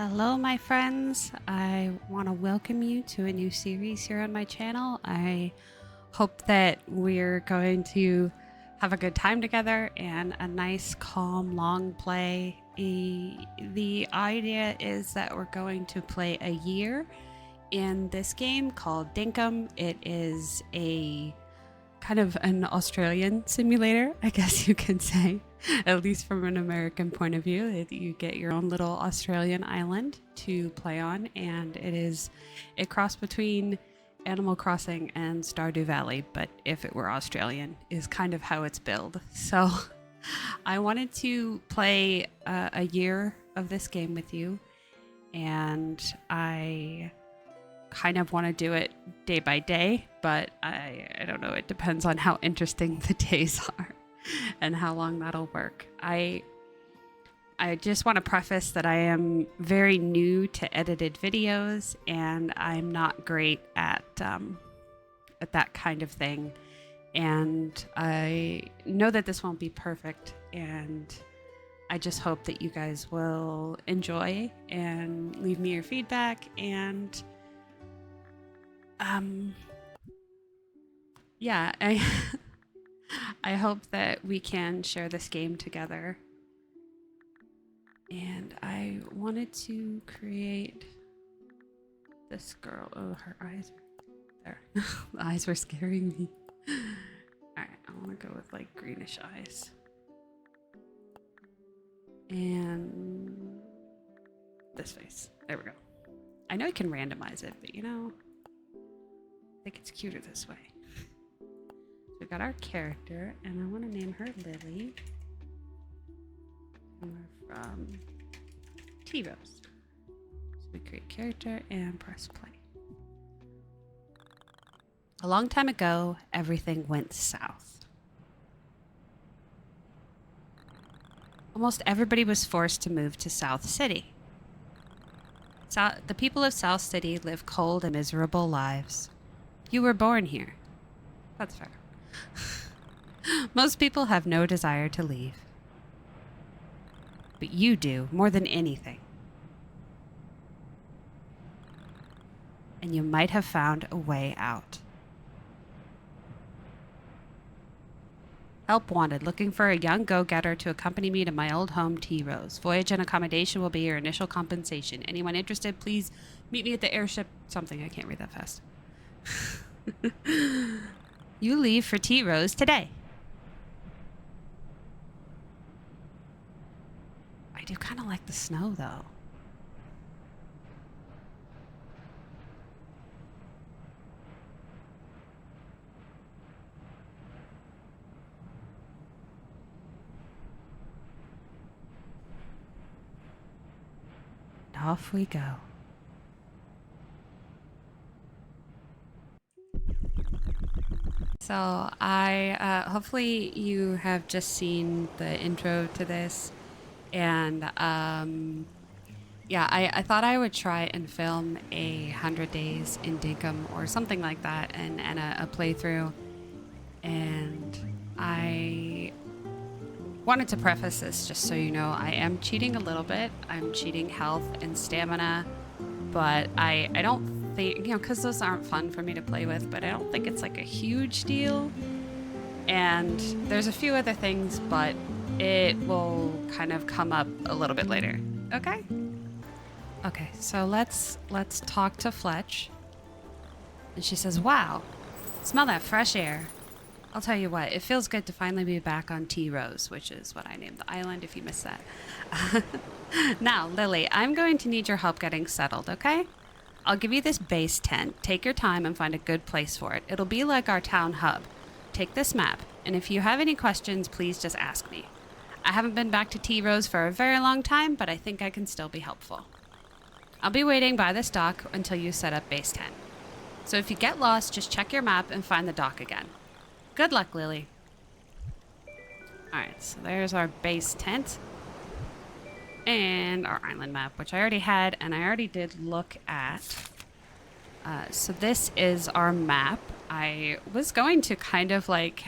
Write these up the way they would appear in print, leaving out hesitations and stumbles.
Hello, my friends. I want to welcome you to a new series here on my channel. I hope that we're going to have a good time together and a nice, calm, long play. The idea is that we're going to play a year in this game called Dinkum. It is a kind of an Australian simulator, I guess you can say, at least from an American point of view. You get your own little Australian island to play on, and it crossed between Animal Crossing and Stardew Valley, but if it were Australian is kind of how it's billed. So I wanted to play a year of this game with you, and I kind of want to do it day by day, but I don't know, it depends on how interesting the days are and how long that'll work. I just want to preface that I am very new to edited videos, and I'm not great at that kind of thing, and I know that this won't be perfect, and I just hope that you guys will enjoy and leave me your feedback. And yeah, I hope that we can share this game together. And I wanted to create this girl. Oh, her eyes there. The eyes were scaring me. Alright, I want to go with like greenish eyes. And this face. There we go. I know you can randomize it, but you know, I think it's cuter this way. So we got our character, and I want to name her Lily. And we're from T-Rose. So we create character and press play. A long time ago, everything went south. Almost everybody was forced to move to South City. The people of South City live cold and miserable lives. You were born here. That's fair. Most people have no desire to leave. But you do, more than anything. And you might have found a way out. Help wanted, looking for a young go-getter to accompany me to my old home, T-Rose. Voyage and accommodation will be your initial compensation. Anyone interested, please meet me at the airship. Something, I can't read that fast. You leave for T-Rose today. I do kind of like the snow, though. And off we go. So hopefully you have just seen the intro to this, and yeah, I thought I would try and film 100 days in Dinkum or something like that, and a playthrough. And I wanted to preface this just so you know, I am cheating a little bit. I'm cheating health and stamina, but I don't think, you know, because those aren't fun for me to play with, but I don't think it's like a huge deal. And there's a few other things, but it will kind of come up a little bit later. Okay? Okay, so let's talk to Fletch. And she says, "Wow, smell that fresh air. I'll tell you what, it feels good to finally be back on T-Rose," which is what I named the island, if you missed that. Now, Lily, I'm going to need your help getting settled, okay? I'll give you this base tent. Take your time and find a good place for it. It'll be like our town hub. Take this map, and if you have any questions, please just ask me. I haven't been back to T-Rose for a very long time, but I think I can still be helpful. I'll be waiting by this dock until you set up base tent. So if you get lost, just check your map and find the dock again. Good luck, Lily. Alright, so there's our base tent. And our island map, which I already had, and I already did look at. So this is our map. I was going to kind of like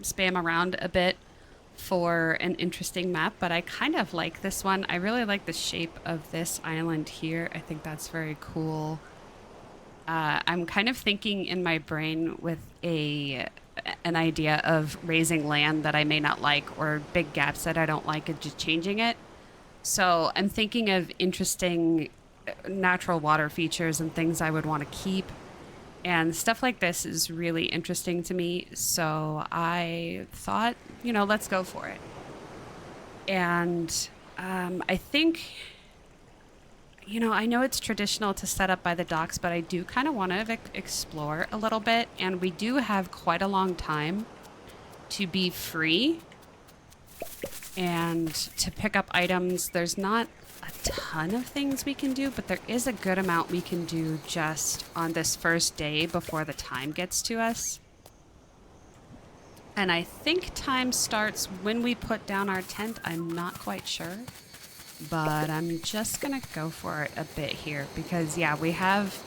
spam around a bit for an interesting map, but I kind of like this one. I really like the shape of this island here. I think that's very cool. I'm kind of thinking in my brain with an idea of raising land that I may not like, or big gaps that I don't like, and just changing it. So I'm thinking of interesting natural water features and things I would want to keep. And stuff like this is really interesting to me. So I thought, let's go for it. And I think, I know it's traditional to set up by the docks, but I do kind of want to explore a little bit. And we do have quite a long time to be free and to pick up items. There's not a ton of things we can do, but there is a good amount we can do just on this first day before the time gets to us. And I think time starts when we put down our tent. I'm not quite sure, but I'm just gonna go for it a bit here because we have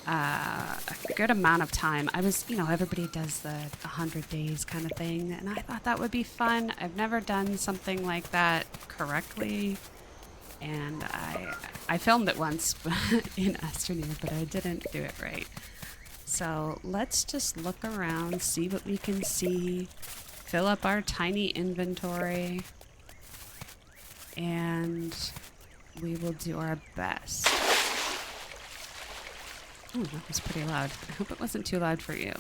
a good amount of time. I was, everybody does the 100 days kind of thing, and I thought that would be fun. I've never done something like that correctly, and I filmed it once in Astroneer, but I didn't do it right. So let's just look around, see what we can see, fill up our tiny inventory, and we will do our best. Ooh, that was pretty loud. I hope it wasn't too loud for you.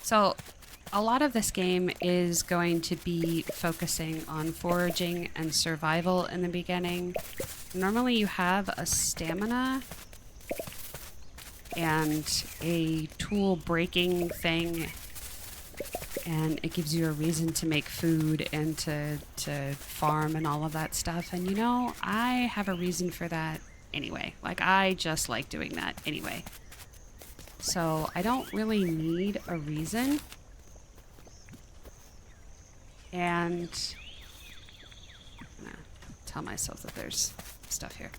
So a lot of this game is going to be focusing on foraging and survival in the beginning. Normally you have a stamina and a tool breaking thing, and it gives you a reason to make food and to farm and all of that stuff. And I have a reason for that anyway. Like, I just like doing that anyway. So I don't really need a reason. And I'm gonna tell myself that there's stuff here.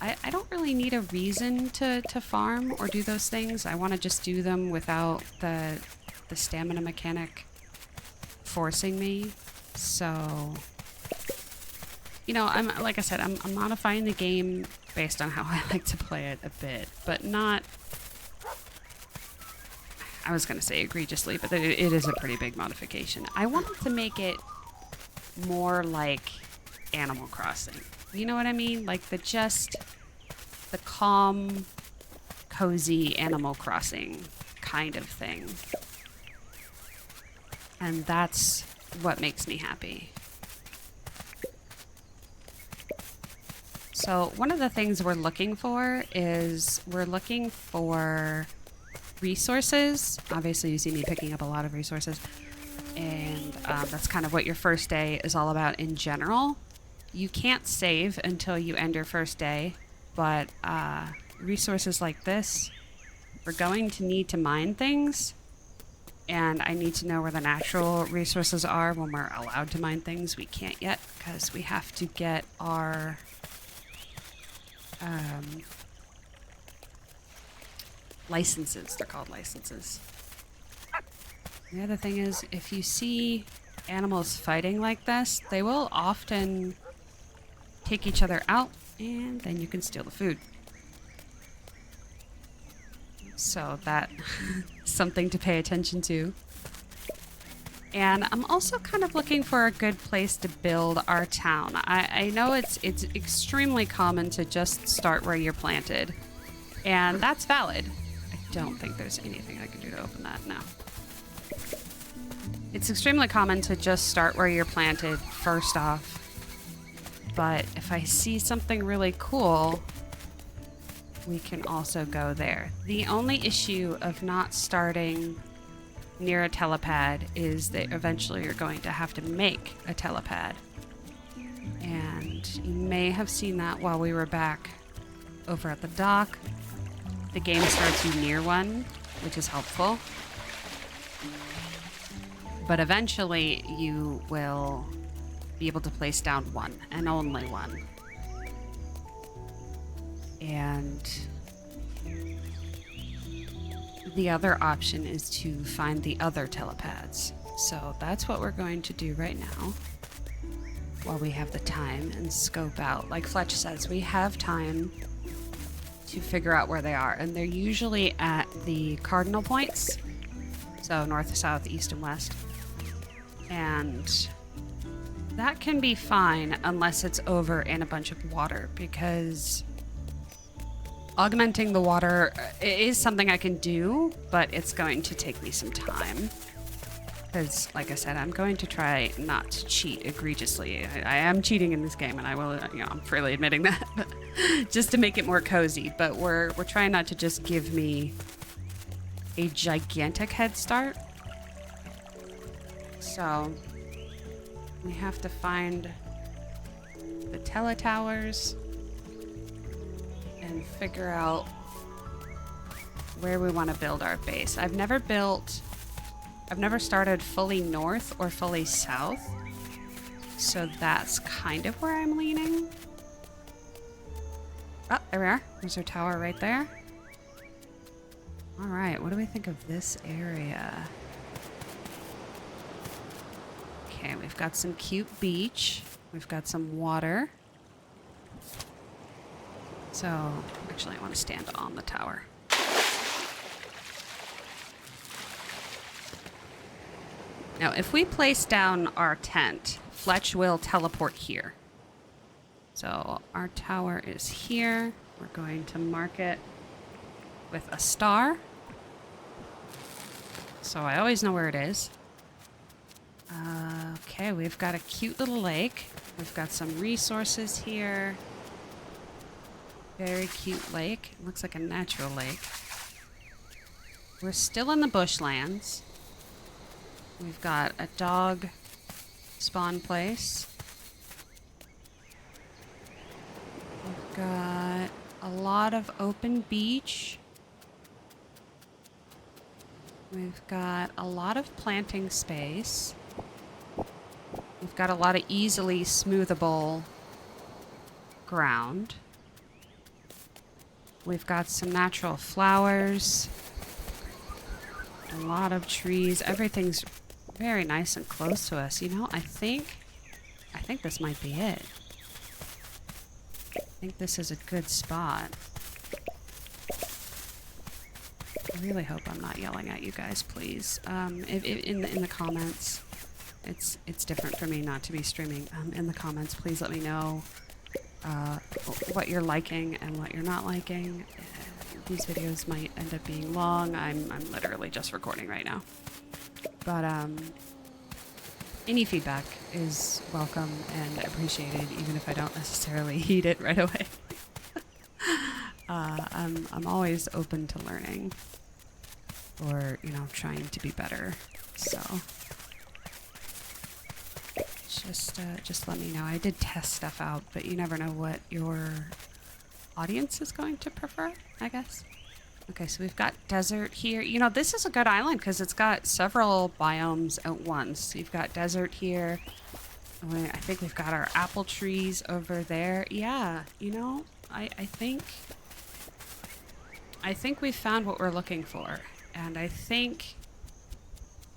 I don't really need a reason to farm or do those things. I want to just do them without the stamina mechanic forcing me. So, I'm like I said, I'm modifying the game based on how I like to play it a bit, but not, I was gonna say egregiously, but it is a pretty big modification. I wanted to make it more like Animal Crossing. You know what I mean? Like the calm, cozy Animal Crossing kind of thing. And that's what makes me happy. So one of the things we're looking for is resources. Obviously you see me picking up a lot of resources, and that's kind of what your first day is all about in general. You can't save until you end your first day, but resources like this, we're going to need to mine things, and I need to know where the natural resources are when we're allowed to mine things. We can't yet because we have to get our licenses. They're called licenses. The other thing is, if you see animals fighting like this, they will often take each other out, and then you can steal the food. So that's something to pay attention to. And I'm also kind of looking for a good place to build our town. I know it's extremely common to just start where you're planted, and that's valid. I don't think there's anything I can do to open that now. It's extremely common to just start where you're planted first off. But if I see something really cool, we can also go there. The only issue of not starting near a telepad is that eventually you're going to have to make a telepad. And you may have seen that while we were back over at the dock. The game starts you near one, which is helpful. But eventually you will be able to place down one, and only one. And the other option is to find the other telepads. So that's what we're going to do right now while we have the time and scope out. Like Fletch says, we have time to figure out where they are, and they're usually at the cardinal points. So north, south, east, and west. And that can be fine unless it's over in a bunch of water, because augmenting the water is something I can do, but it's going to take me some time. Because, like I said, I'm going to try not to cheat egregiously. I am cheating in this game, and I will, I'm freely admitting that, but just to make it more cozy. But we're trying not to just give me a gigantic head start. So we have to find the teletowers and figure out where we want to build our base. I've never started fully north or fully south, so that's kind of where I'm leaning. Oh, there we are. There's our tower right there. All right, what do we think of this area? Okay, we've got some cute beach. We've got some water. So, actually, I want to stand on the tower. Now, if we place down our tent, Fletch will teleport here. So, our tower is here. We're going to mark it with a star. So I always know where it is. Okay, we've got a cute little lake. We've got some resources here. Very cute lake. It looks like a natural lake. We're still in the bushlands. We've got a dog spawn place. We've got a lot of open beach. We've got a lot of planting space. We've got a lot of easily smoothable ground. We've got some natural flowers. A lot of trees. Everything's very nice and close to us. You know, I think this might be it. I think this is a good spot. I really hope I'm not yelling at you guys, please. If in the comments, it's different for me not to be streaming. In the comments, please let me know what you're liking and what you're not liking. These videos might end up being long. I'm literally just recording right now. But any feedback is welcome and appreciated, even if I don't necessarily heed it right away. I'm always open to learning, or trying to be better. So just let me know. I did test stuff out, but you never know what your audience is going to prefer, I guess. Okay, so we've got desert here. This is a good island because it's got several biomes at once. You've got desert here. I think we've got our apple trees over there. Yeah, I think we found what we're looking for. And I think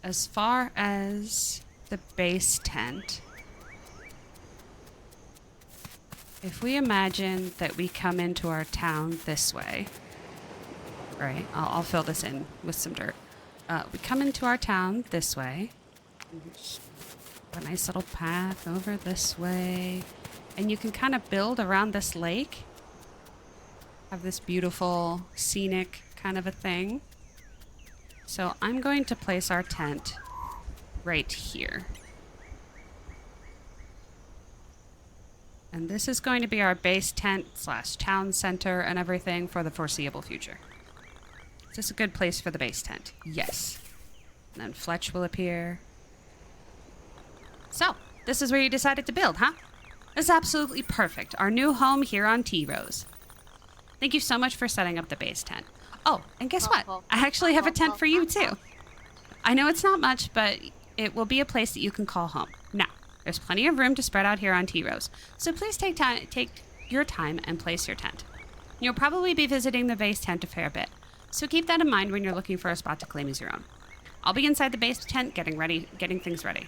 as far as the base tent, if we imagine that we come into our town this way, right? I'll fill this in with some dirt. We come into our town this way. A nice little path over this way. And you can kind of build around this lake. Have this beautiful scenic kind of a thing. So I'm going to place our tent right here. And this is going to be our base tent / town center and everything for the foreseeable future. Is this a good place for the base tent? Yes. And then Fletch will appear. So, this is where you decided to build, huh? This is absolutely perfect. Our new home here on T-Rose. Thank you so much for setting up the base tent. Oh, and guess what? I actually have a tent for you too. I know it's not much, but it will be a place that you can call home. Now, there's plenty of room to spread out here on T-Rose, so please take your time and place your tent. You'll probably be visiting the base tent a fair bit, So keep that in mind when you're looking for a spot to claim as your own. I'll be inside the base tent getting things ready.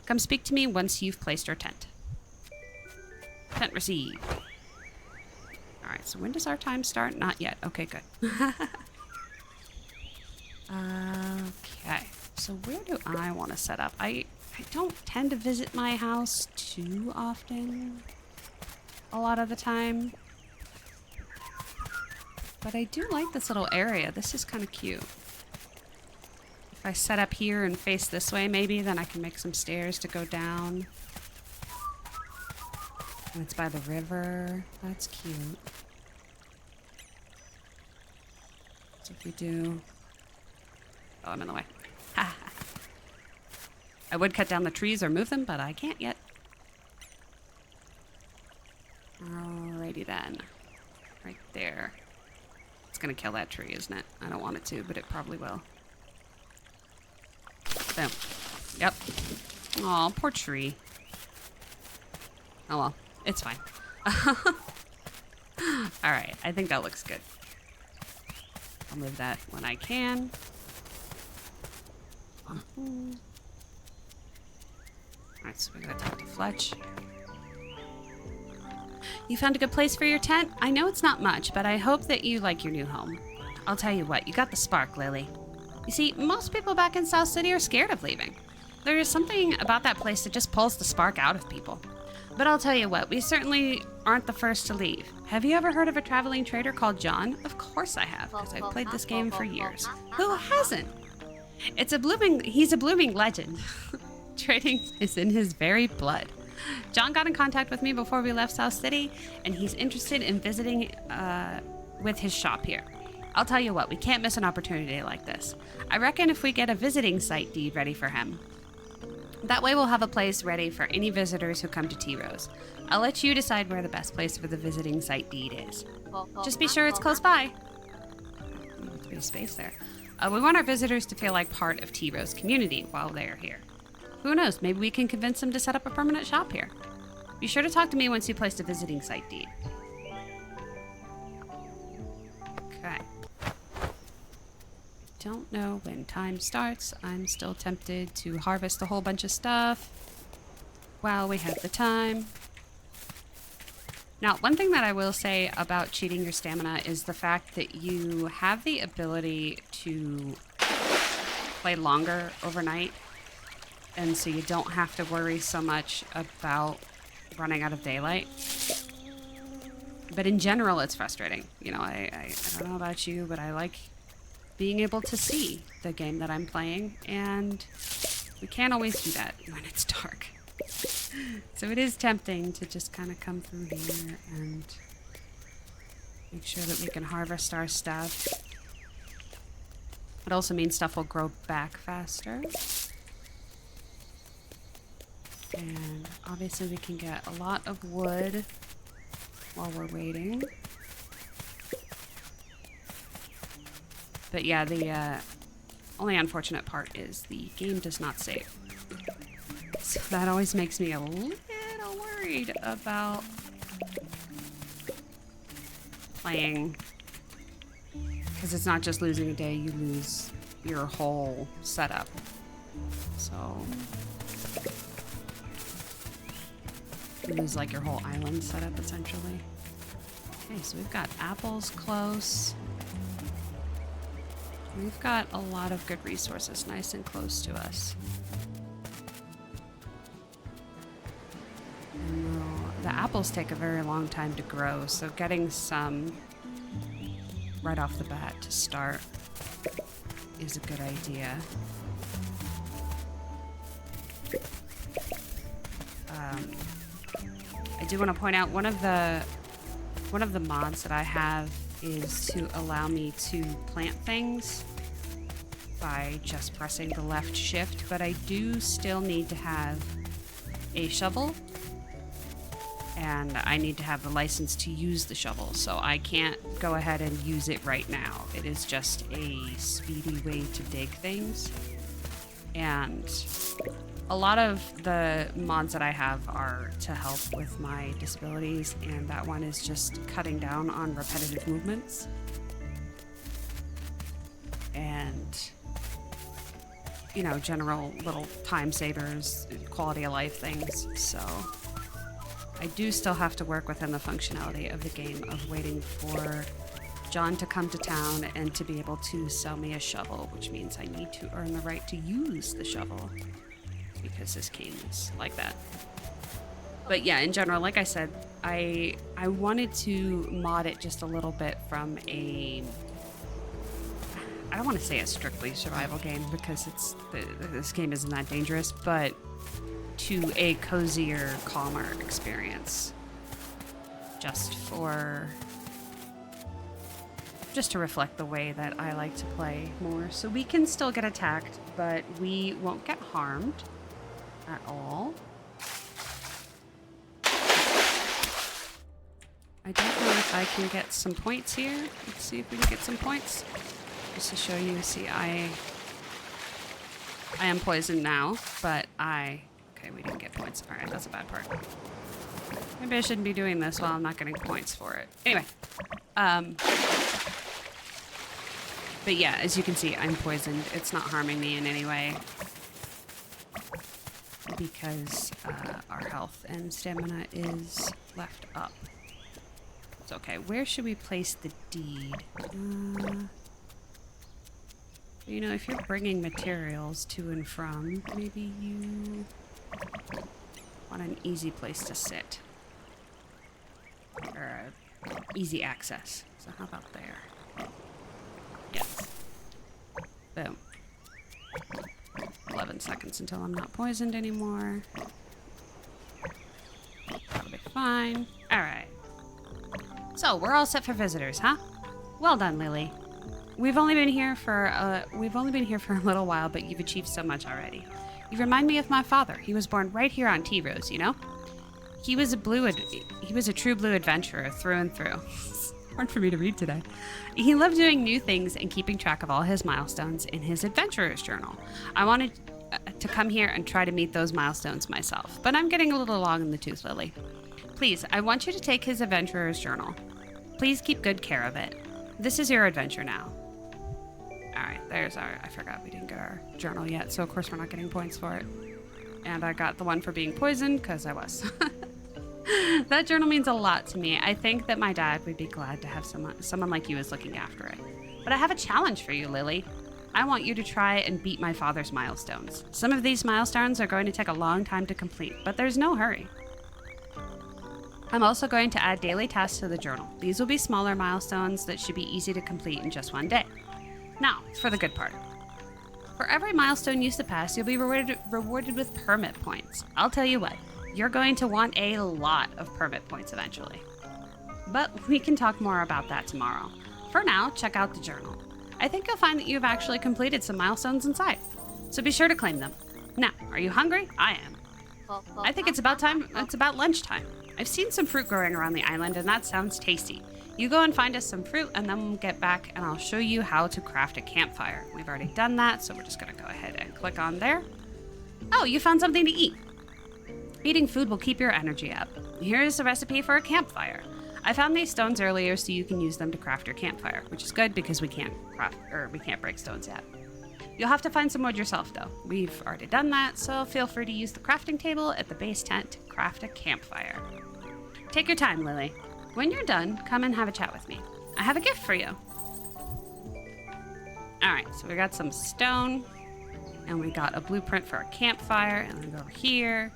Come speak to me once you've placed your tent. Tent received. Alright, so when does our time start? Not yet. Okay, good. Okay, so where do I want to set up? I don't tend to visit my house too often. A lot of the time. But I do like this little area. This is kind of cute. If I set up here and face this way, maybe, then I can make some stairs to go down. And it's by the river. That's cute. So if we do... Oh, I'm in the way. I would cut down the trees or move them, but I can't yet. Alrighty then. Right there. It's gonna kill that tree, isn't it? I don't want it to, but it probably will. Boom. Yep. Aw, poor tree. Oh well, it's fine. Alright, I think that looks good. I'll move that when I can. Alright, so we gotta talk to Fletch. You found a good place for your tent? I know it's not much, but I hope that you like your new home. I'll tell you what, you got the spark, Lily. You see, most people back in South City are scared of leaving. There is something about that place that just pulls the spark out of people. But I'll tell you what, we certainly aren't the first to leave. Have you ever heard of a traveling trader called John? Of course I have, because I've played this game for years. Who hasn't? He's a blooming legend. Trading is in his very blood. John got in contact with me before we left South City, and he's interested in visiting with his shop here. I'll tell you what, we can't miss an opportunity like this. I reckon if we get a visiting site deed ready for him, that way we'll have a place ready for any visitors who come to T Rose. I'll let you decide where the best place for the visiting site deed is. Just be sure it's close by. There's a bit of space there. We want our visitors to feel like part of T Rose community while they're here. Who knows, maybe we can convince them to set up a permanent shop here. Be sure to talk to me once you place a visiting site deed. Okay. Don't know when time starts. I'm still tempted to harvest a whole bunch of stuff while we have the time. Now, one thing that I will say about cheating your stamina is the fact that you have the ability to play longer overnight, and so you don't have to worry so much about running out of daylight. But in general, it's frustrating. You know, I don't know about you, but I like being able to see the game that I'm playing, and we can't always do that when it's dark. So it is tempting to just kind of come through here and make sure that we can harvest our stuff. It also means stuff will grow back faster. And obviously we can get a lot of wood while we're waiting. But yeah, the only unfortunate part is the game does not save. So that always makes me a little worried about playing. Because it's not just losing a day, you lose your whole setup. So you lose like your whole island setup essentially. Okay, so we've got apples close. We've got a lot of good resources nice and close to us. The apples take a very long time to grow, so getting some right off the bat to start is a good idea. I do want to point out one of the mods that I have is to allow me to plant things by just pressing the left shift, but I do still need to have a shovel, and I need to have the license to use the shovel, so I can't go ahead and use it right now. It is just a speedy way to dig things, and a lot of the mods that I have are to help with my disabilities, and that one is just cutting down on repetitive movements. and, you know, general little time savers, quality of life things. So I do still have to work within the functionality of the game of waiting for John to come to town and to be able to sell me a shovel, which means I need to earn the right to use the shovel because this game is like that. But yeah, in general, like I said, I wanted to mod it just a little bit from a, I don't want to say a strictly survival game because this game isn't that dangerous, but to a cozier, calmer experience. Just to reflect the way that I like to play more. So we can still get attacked, but we won't get harmed at all. I don't know if I can get some points here. Let's see if we can get some points. Just to show you, see, I am poisoned now, but okay, we didn't get points. All right, that's a bad part. Maybe I shouldn't be doing this while I'm not getting points for it. Anyway, but yeah, as you can see, I'm poisoned. It's not harming me in any way because our health and stamina is left up. It's okay. Where should we place the deed? You know, if you're bringing materials to and from, maybe you want an easy place to sit. Or easy access. So how about there? Yes. Boom. 11 seconds until I'm not poisoned anymore. That'll be fine. Alright. So, we're all set for visitors, huh? Well done, Lily. We've only been here for a little while, but you've achieved so much already. You remind me of my father. He was born right here on T Rose, you know? He was a true blue adventurer through and through. Hard for me to read today. He loved doing new things and keeping track of all his milestones in his adventurer's journal. I wanted to come here and try to meet those milestones myself, but I'm getting a little long in the tooth, Lily. Please, I want you to take his adventurer's journal. Please keep good care of it. This is your adventure now. Alright, there's I forgot we didn't get our journal yet, so of course we're not getting points for it. And I got the one for being poisoned, because I was. That journal means a lot to me. I think that my dad would be glad to have someone like you as looking after it. But I have a challenge for you, Lily. I want you to try and beat my father's milestones. Some of these milestones are going to take a long time to complete, but there's no hurry. I'm also going to add daily tasks to the journal. These will be smaller milestones that should be easy to complete in just one day. Now, for the good part. For every milestone you surpass, you'll be rewarded with permit points. I'll tell you what, you're going to want a lot of permit points eventually. But we can talk more about that tomorrow. For now, check out the journal. I think you'll find that you've actually completed some milestones inside. So be sure to claim them. Now, are you hungry? I am. I think it's about lunchtime. I've seen some fruit growing around the island, and that sounds tasty. You go and find us some fruit, and then we'll get back, and I'll show you how to craft a campfire. We've already done that, so we're just going to go ahead and click on there. Oh, you found something to eat. Eating food will keep your energy up. Here's the recipe for a campfire. I found these stones earlier, so you can use them to craft your campfire, which is good because we can't break stones yet. You'll have to find some wood yourself, though. We've already done that, so feel free to use the crafting table at the base tent to craft a campfire. Take your time, Lily. When you're done, come and have a chat with me. I have a gift for you. Alright, so we got some stone, and we got a blueprint for a campfire, and we go over here,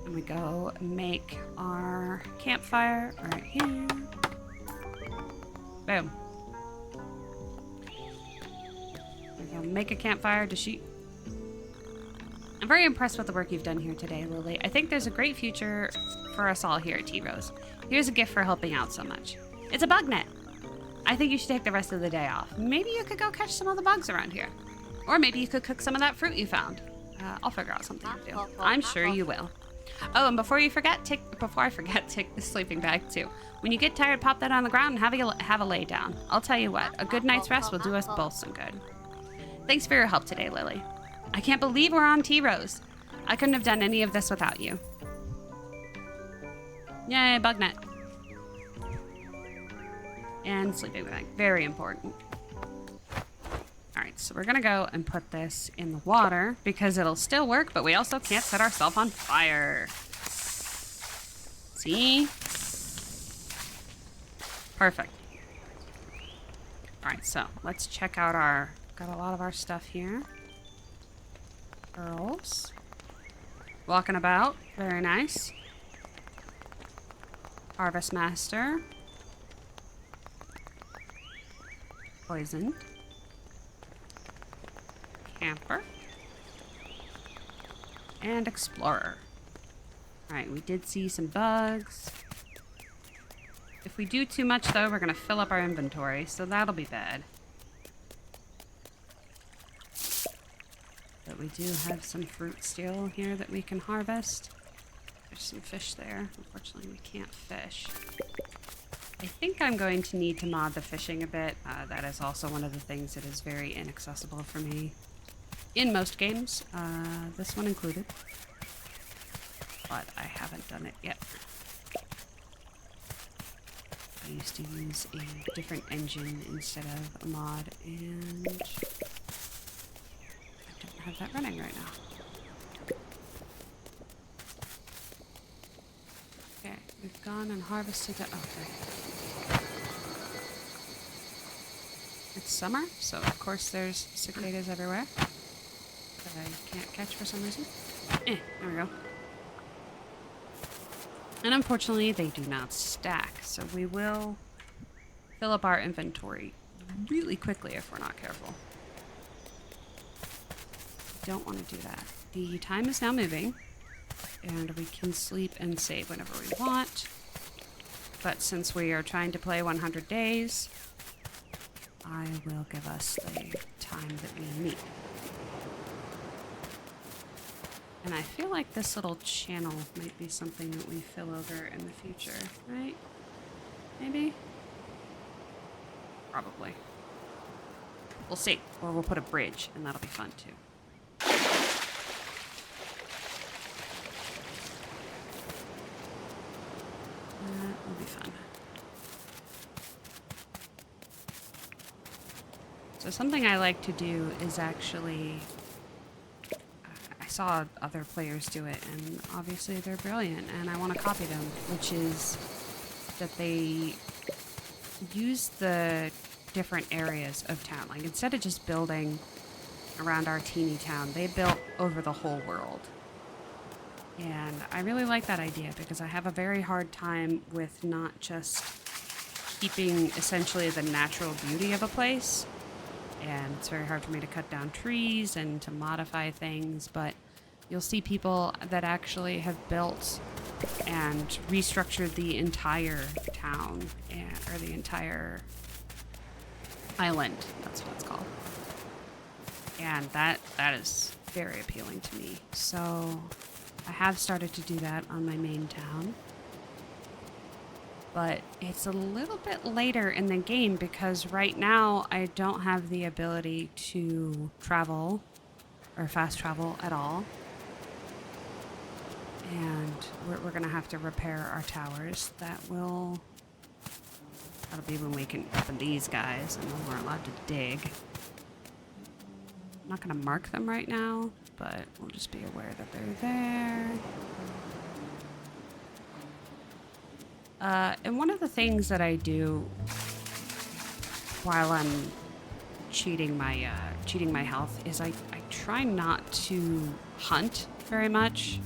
and we go make our campfire right here. Boom. We go make a campfire to shoot. I'm very impressed with the work you've done here today, Lily. I think there's a great future for us all here at T Rose. Here's a gift for helping out so much. It's a bug net. I think you should take the rest of the day off. Maybe you could go catch some of the bugs around here. Or maybe you could cook some of that fruit you found. I'll figure out something to do. I'm sure you will. Oh, and before I forget, take the sleeping bag too. When you get tired, pop that on the ground and have a lay down. I'll tell you what, a good night's rest will do us both some good. Thanks for your help today, Lily. I can't believe we're on T Rose. I couldn't have done any of this without you. Yay, bug net. And sleeping bag, very important. Alright, so we're gonna go and put this in the water because it'll still work, but we also can't set ourselves on fire. See? Perfect. Alright, so let's check out our... Got a lot of our stuff here. Girls. Walking about. Very nice. Harvest Master. Poisoned. Camper. And Explorer. Alright, we did see some bugs. If we do too much, though, we're going to fill up our inventory, so that'll be bad. But we do have some fruit still here that we can harvest. There's some fish there. Unfortunately, we can't fish. I think I'm going to need to mod the fishing a bit. That is also one of the things that is very inaccessible for me in most games, this one included. But I haven't done it yet. I used to use a different engine instead of a mod, and I don't have that running right now. Okay, we've gone and harvested that. Okay. It's summer, so of course there's cicadas everywhere that I can't catch for some reason. There we go. And unfortunately, they do not stack, so we will fill up our inventory really quickly if we're not careful. Don't want to do that. The time is now moving, and we can sleep and save whenever we want. But since we are trying to play 100 days, I will give us the time that we need. And I feel like this little channel might be something that we fill over in the future, right? Maybe? Probably. We'll see. Or we'll put a bridge, and that'll be fun too. That will be fun. So something I like to do is actually... I saw other players do it, and obviously they're brilliant, and I want to copy them, which is that they use the different areas of town. Like, instead of just building around our teeny town, they built over the whole world. And I really like that idea because I have a very hard time with not just keeping essentially the natural beauty of a place. And it's very hard for me to cut down trees and to modify things, but you'll see people that actually have built and restructured the entire town, or the entire island. That's what it's called. And that is very appealing to me. So I have started to do that on my main town. But it's a little bit later in the game because right now I don't have the ability to travel or fast travel at all. And we're going to have to repair our towers. That'll be when we can open these guys and then we're allowed to dig. I'm not going to mark them right now, but we'll just be aware that they're there. And one of the things that I do while I'm cheating my health is I try not to hunt very much.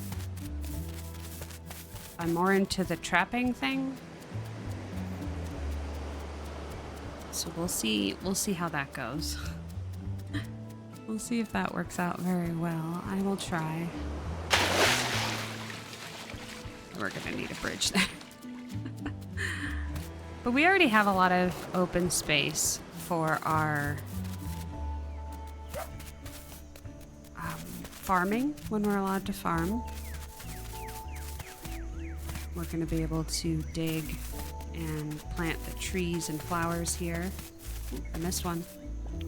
I'm more into the trapping thing. So we'll see how that goes. We'll see if that works out very well. I will try. We're gonna need a bridge there. But we already have a lot of open space for our farming when we're allowed to farm. We're going to be able to dig and plant the trees and flowers here. Ooh, I missed one. We're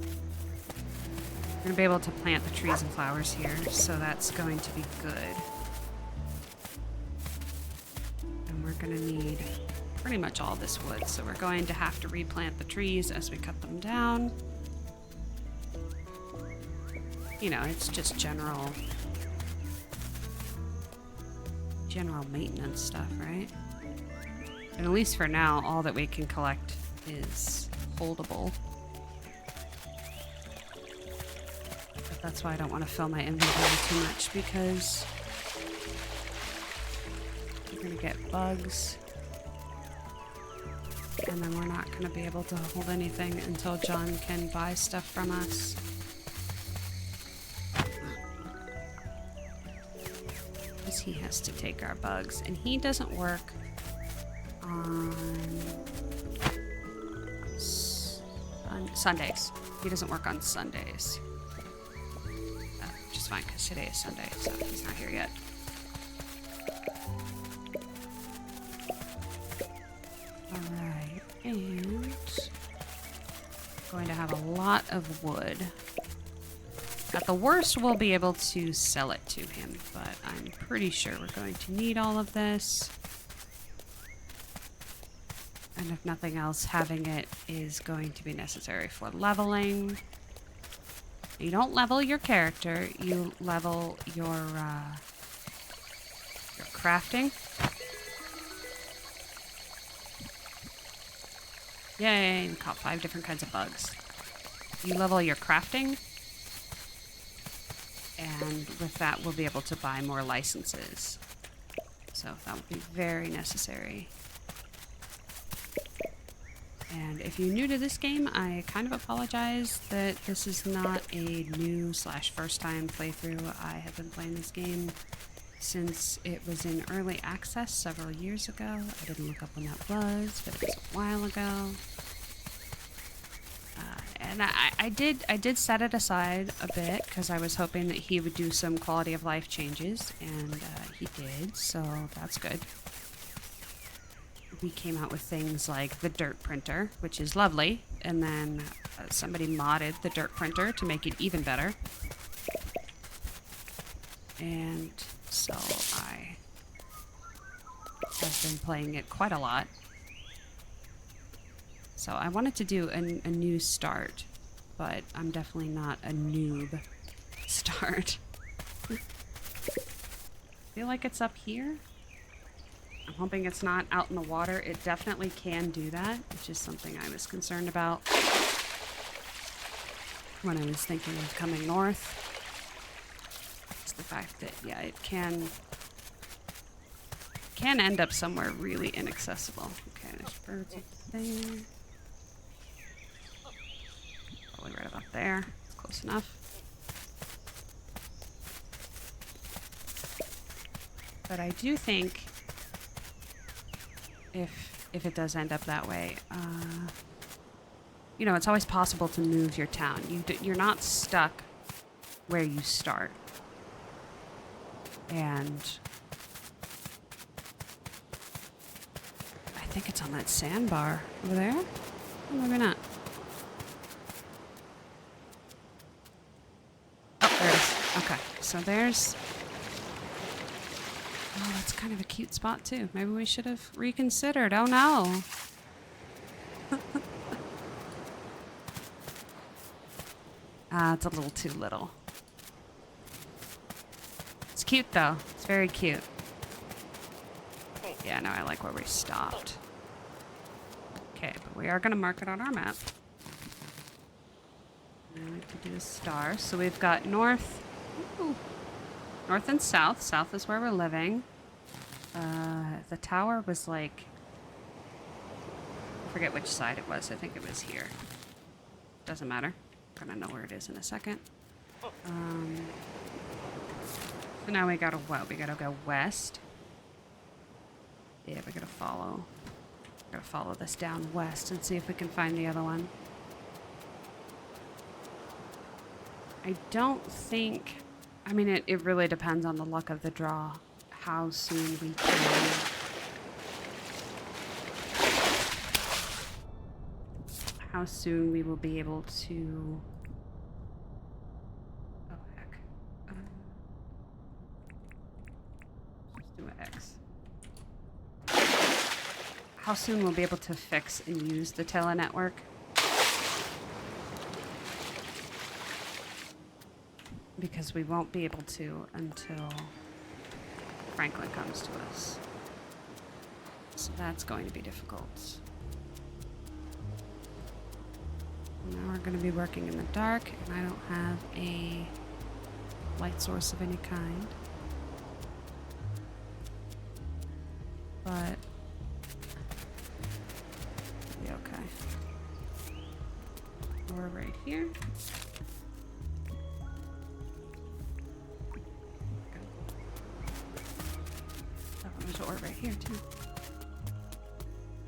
going to be able to plant the trees and flowers here, so that's going to be good. And we're going to need pretty much all this wood, so we're going to have to replant the trees as we cut them down. you know, it's just general maintenance stuff, right? And at least for now, all that we can collect is holdable. But that's why I don't want to fill my inventory too much, because we're gonna get bugs. And then we're not gonna be able to hold anything until John can buy stuff from us. Because he has to take our bugs, and he doesn't work on Sundays. He doesn't work on Sundays. Which is fine, because today is Sunday, so he's not here yet. Alright, and going to have a lot of wood. At the worst, we'll be able to sell it to him, but I'm pretty sure we're going to need all of this. And if nothing else, having it is going to be necessary for leveling. You don't level your character, you level your crafting. Yay, we caught 5 different kinds of bugs. You level your crafting, and with that we'll be able to buy more licenses. So that will be very necessary. And if you're new to this game, I kind of apologize that this is not a new / first time playthrough. I have been playing this game since it was in early access several years ago. I didn't look up when that was, but it was a while ago. And I did set it aside a bit because I was hoping that he would do some quality of life changes, and he did, so that's good. We came out with things like the dirt printer, which is lovely, and then somebody modded the dirt printer to make it even better. And so I have been playing it quite a lot. So I wanted to do a new start, but I'm definitely not a noob start. I feel like it's up here. I'm hoping it's not out in the water. It definitely can do that, which is something I was concerned about when I was thinking of coming north. It's the fact that, yeah, it can end up somewhere really inaccessible. Okay, there's birds up there. Probably right about there. It's close enough. But I do think if it does end up that way, you know, it's always possible to move your town. You're not stuck where you start. And I think it's on that sandbar over there. Oh, maybe not. Oh, there it is. Okay, so there's... Oh, that's kind of a cute spot, too. Maybe we should have reconsidered. Oh, no. It's a little too little. It's cute, though. It's very cute. Yeah, no, I like where we stopped. Okay, but we are going to mark it on our map. And I like to do a star. So we've got north... Ooh. North and south. South is where we're living. The tower was like... I forget which side it was. I think it was here. Doesn't matter. I'm gonna know where it is in a second. So now we gotta what? We gotta go west. Yeah, we gotta follow this down west and see if we can find the other one. I don't think... I mean, it really depends on the luck of the draw, how soon we can... How soon we will be able to... Oh, heck. Let's do an X. How soon we'll be able to fix and use the telenetwork. because we won't be able to until Franklin comes to us. So that's going to be difficult. Now we're going to be working in the dark, and I don't have a light source of any kind. But it'll be okay. We're right here. Oh, there's an ore right here too.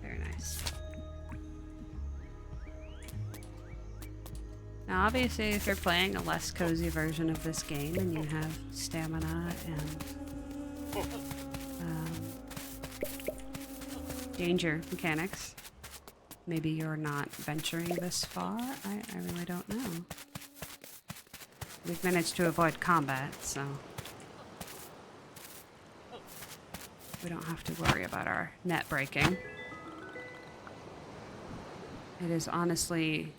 Very nice. Now obviously if you're playing a less cozy version of this game and you have stamina and danger mechanics, maybe you're not venturing this far. I really don't know. We've managed to avoid combat, so we don't have to worry about our net breaking. It is honestly,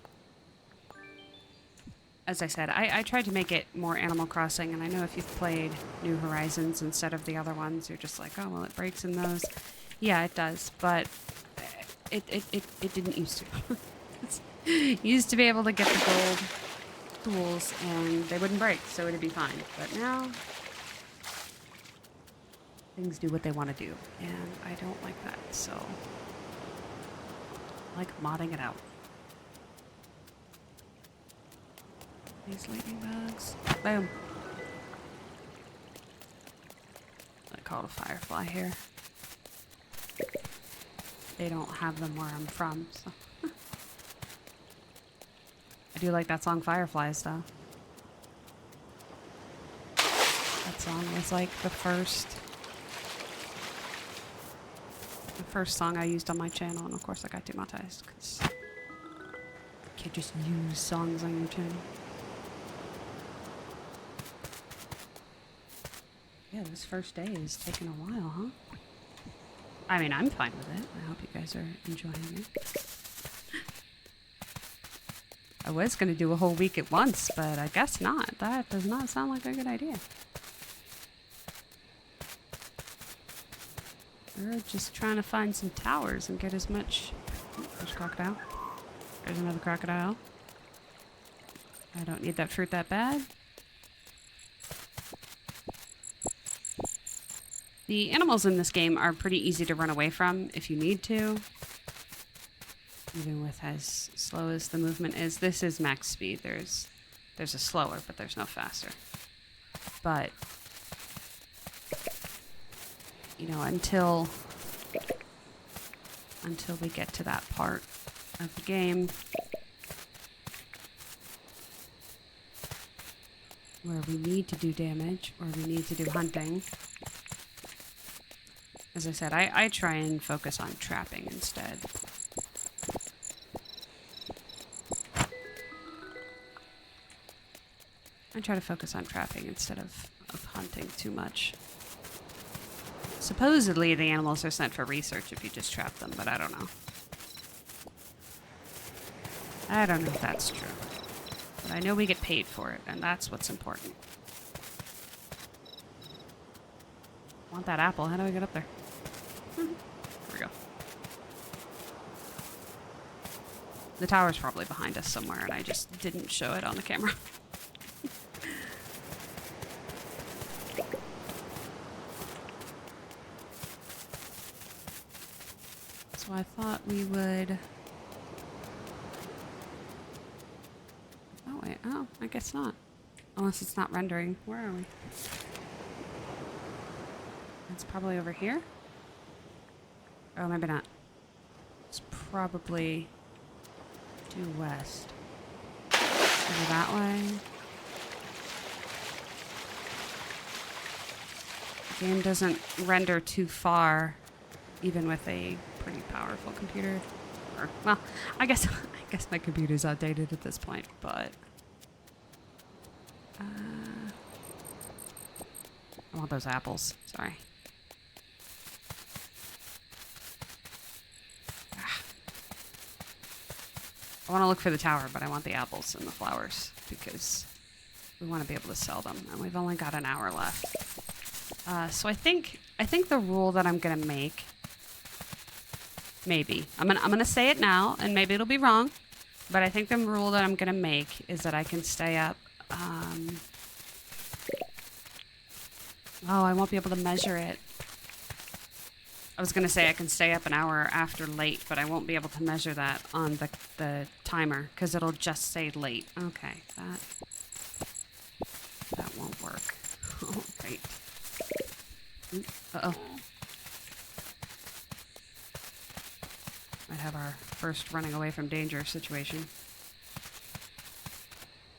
as I said, I tried to make it more Animal Crossing, and I know if you've played New Horizons instead of the other ones, you're just like, oh, well, it breaks in those. Yeah, it does, but it didn't used to. You used to be able to get the gold tools, and they wouldn't break, so it'd be fine. But now, things do what they want to do, and I don't like that, so I like modding it out. These lightning bugs. Boom. I call it a firefly here. They don't have them where I'm from, so. I do like that song Fireflies, though. That song was like the first song I used on my channel, and of course I got demonetized, because you can't just use songs on your channel. Yeah, this first day is taking a while, huh? I mean, I'm fine with it. I hope you guys are enjoying it. I was going to do a whole week at once, but I guess not. That does not sound like a good idea. We're just trying to find some towers and get as much... Oh, there's a crocodile. There's another crocodile. I don't need that fruit that bad. The animals in this game are pretty easy to run away from if you need to. Even with as slow as the movement is. This is max speed. There's a slower, but there's no faster. But, you know, until we get to that part of the game where we need to do damage or we need to do hunting. As I said, I try and focus on trapping instead. I try to focus on trapping instead of hunting too much. Supposedly the animals are sent for research if you just trap them, but I don't know. I don't know if that's true. But I know we get paid for it, and that's what's important. Want that apple? How do I get up there? There we go. The tower's probably behind us somewhere, and I just didn't show it on the camera. So I thought we would... Oh, wait. Oh, I guess not. Unless it's not rendering. Where are we? It's probably over here? Oh, maybe not. It's probably due west. Maybe that way. The game doesn't render too far, even with a pretty powerful computer. Or, well, I guess my computer's outdated at this point, but I want those apples. Sorry. I want to look for the tower, but I want the apples and the flowers because We want to be able to sell them, and we've only got an hour left. So I think the rule that I'm gonna make, maybe I'm gonna say it now, and maybe it'll be wrong, but I think the rule that I'm gonna make is that I can stay up. Oh, I won't be able to measure it. I was gonna say I can stay up an hour after late, but I won't be able to measure that on the timer because it'll just say late. Okay, that won't work. Oh, great. Uh-oh. Might have our first running away from danger situation.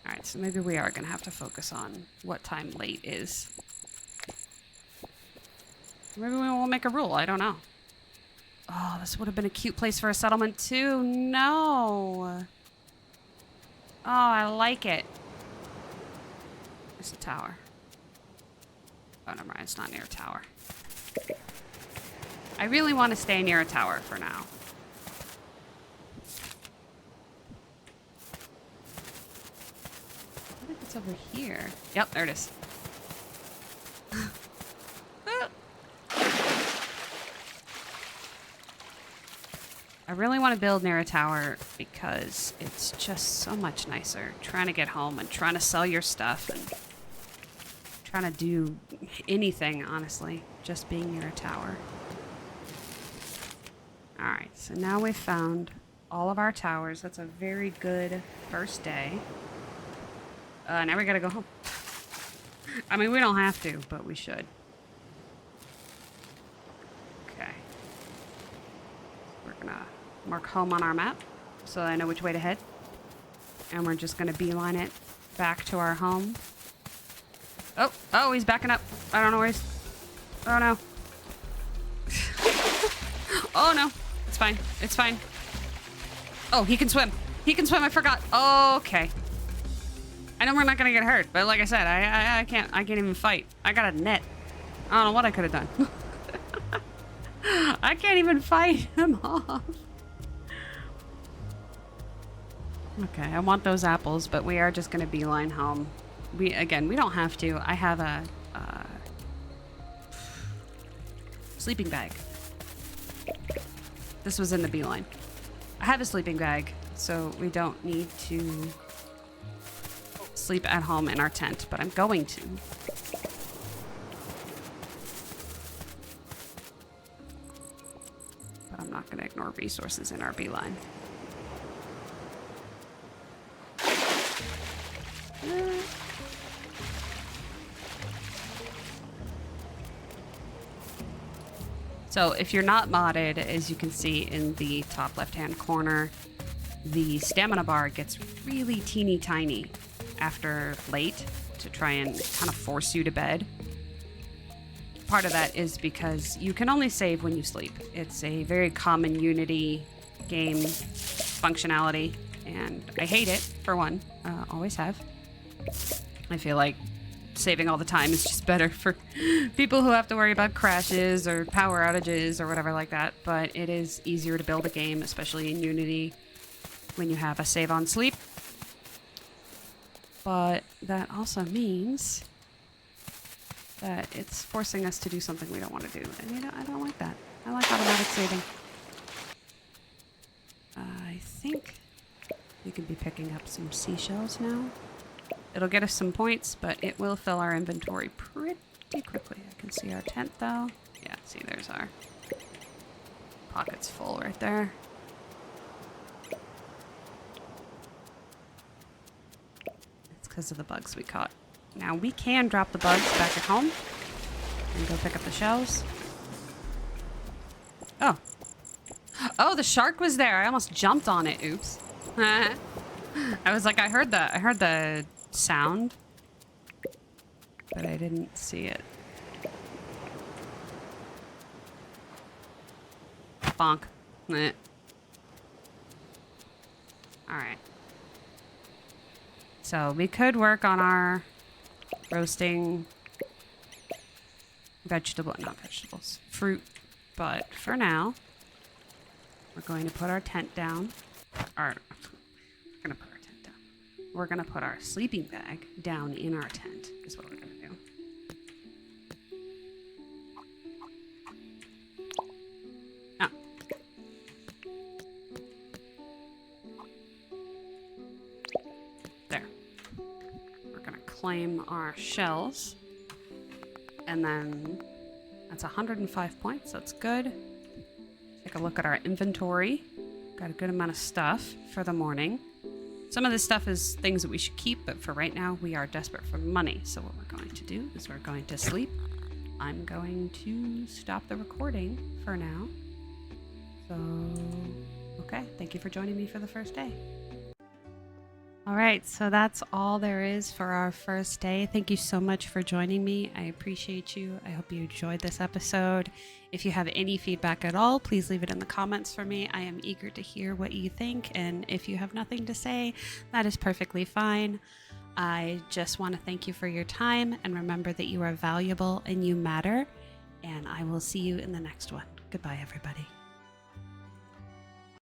Alright, so maybe we are gonna have to focus on what time late is. Maybe we won't make a rule, I don't know. Oh, this would have been a cute place for a settlement too. No. Oh, I like it. There's a tower. Oh, never mind, it's not near a tower. I really want to stay near a tower for now. I think it's over here. Yep, there it is. I really want to build near a tower because it's just so much nicer trying to get home and trying to sell your stuff and trying to do anything, honestly, just being near a tower. Alright, so now we've found all of our towers. That's a very good first day. Now we gotta go home. I mean, we don't have to, but we should. Okay. We're gonna mark home on our map so that I know which way to head. And we're just gonna beeline it back to our home. Oh, he's backing up. I don't know where he's... Oh, no. Oh, no. It's fine. It's fine. Oh, he can swim. He can swim. I forgot. Okay. I know we're not gonna get hurt, but like I said, I can't even fight. I got a net. I don't know what I could have done. I can't even fight him off. Okay, I want those apples, but we are just gonna beeline home. We don't have to. I have a sleeping bag. This was in the beeline. I have a sleeping bag, so we don't need to sleep at home in our tent, but I'm going to. But I'm not going to ignore resources in our beeline. So if you're not modded, as you can see in the top left-hand corner, the stamina bar gets really teeny tiny after late to try and kind of force you to bed. Part of that is because you can only save when you sleep. It's a very common Unity game functionality, and I hate it, for one. Always have. I feel like saving all the time is just better for people who have to worry about crashes or power outages or whatever like that, but it is easier to build a game, especially in Unity, when you have a save on sleep. But that also means that it's forcing us to do something we don't want to do, and I don't like that. I like automatic saving. I think we could be picking up some seashells now. It'll get us some points, but it will fill our inventory pretty quickly. I can see our tent, though. Yeah, see, there's our pockets full right there. It's because of the bugs we caught. Now, we can drop the bugs back at home and go pick up the shells. Oh. Oh, the shark was there. I almost jumped on it. Oops. I was like, I heard the sound, but I didn't see it. Bonk. Meh. Alright. So we could work on our roasting not vegetables, fruit, but for now, we're going to put our tent down. We're gonna put our tent down. we're going to put our sleeping bag down in our tent, is what we're going to do. Oh. There. We're going to claim our shells. And then that's 105 points. That's good. Take a look at our inventory. Got a good amount of stuff for the morning. Some of this stuff is things that we should keep, but for right now, we are desperate for money. So what we're going to do is we're going to sleep. I'm going to stop the recording for now. So, okay. Thank you for joining me for the first day. All right, so that's all there is for our first day. Thank you so much for joining me. I appreciate you. I hope you enjoyed this episode. If you have any feedback at all, please leave it in the comments for me. I am eager to hear what you think, and if you have nothing to say, that is perfectly fine. I just want to thank you for your time, and remember that you are valuable and you matter, and I will see you in the next one. Goodbye, everybody.